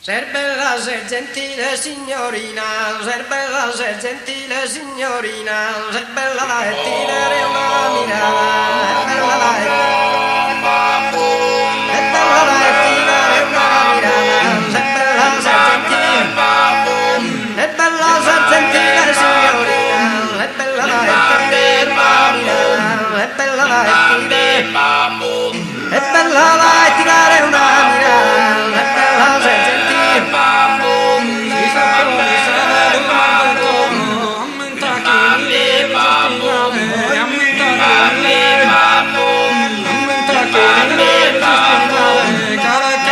Ser bella, ser gentile signorina, ser bella, ser gentile signorina, ser bella e tirare una mirata, è bella e tirare una mirata, ser bella, ser gentile, è bella, ser gentile signorina, è bella e tirare una mirata, è bella e tirare, è bella e tirare una mirata, è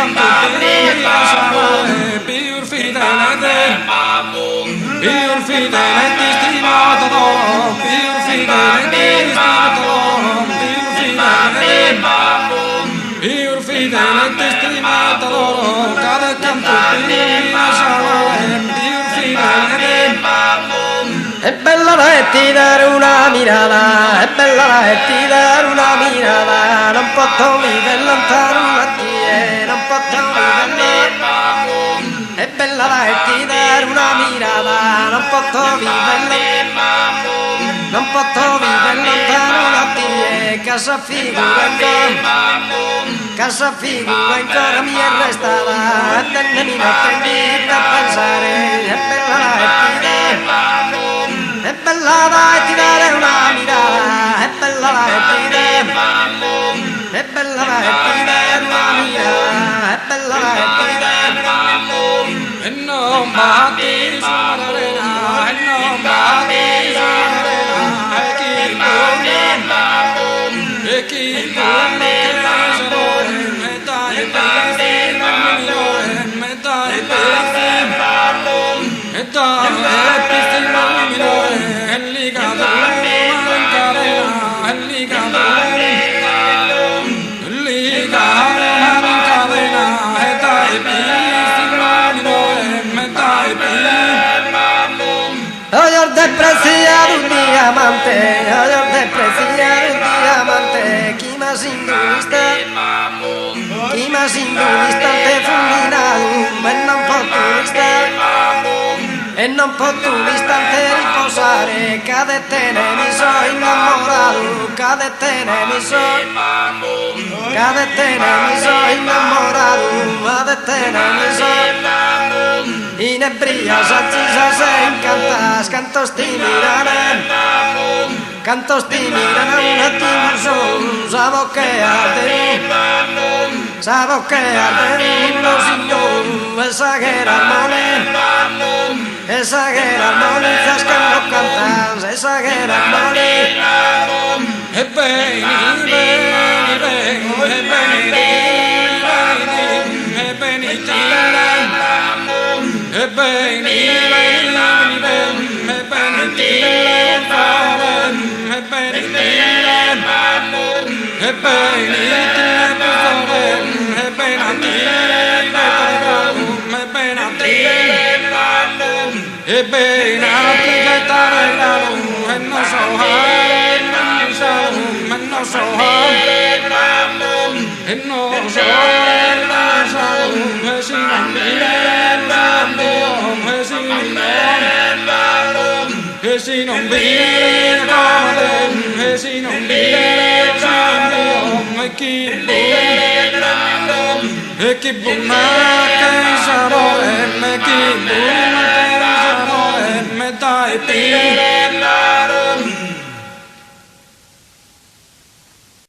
bella, ser gentile. È bella e ti dare una mirata, è bella e ti dare una mirata, non posso vivere lontano da te, non posso vivere lontano. È bella e ti dare una mirata, non posso vivere lontano da te, casa figura ancora mi è restata, e tenemi notte a pensare, è bella e ti dare. È bella da tirare una mirata, è bella da tirare, è bella da tirare una mirata, è bella da tirare. E non batti sull'arena, e non batti sull'arena, e chi buona, e chi buona che sono, e dai pezzi, e dai pezzi, e dai pezzi. Preciado un diamante, ayer de preciado un diamante, chi ma sindulista te fulminato, e non può tu l'istante riposare, cadetene mi so innamorato, cadetene mi so innamorato, cadetene mi so inebria, saccisa se incantas, cantos ti miraren, un attimo solo, sabo che arde uno signor, esa guerra mole, zascando cantas, esa guerra mole, e beni, si non viene e si non viene e chi buona che sarò e chi buona che sarò e me dai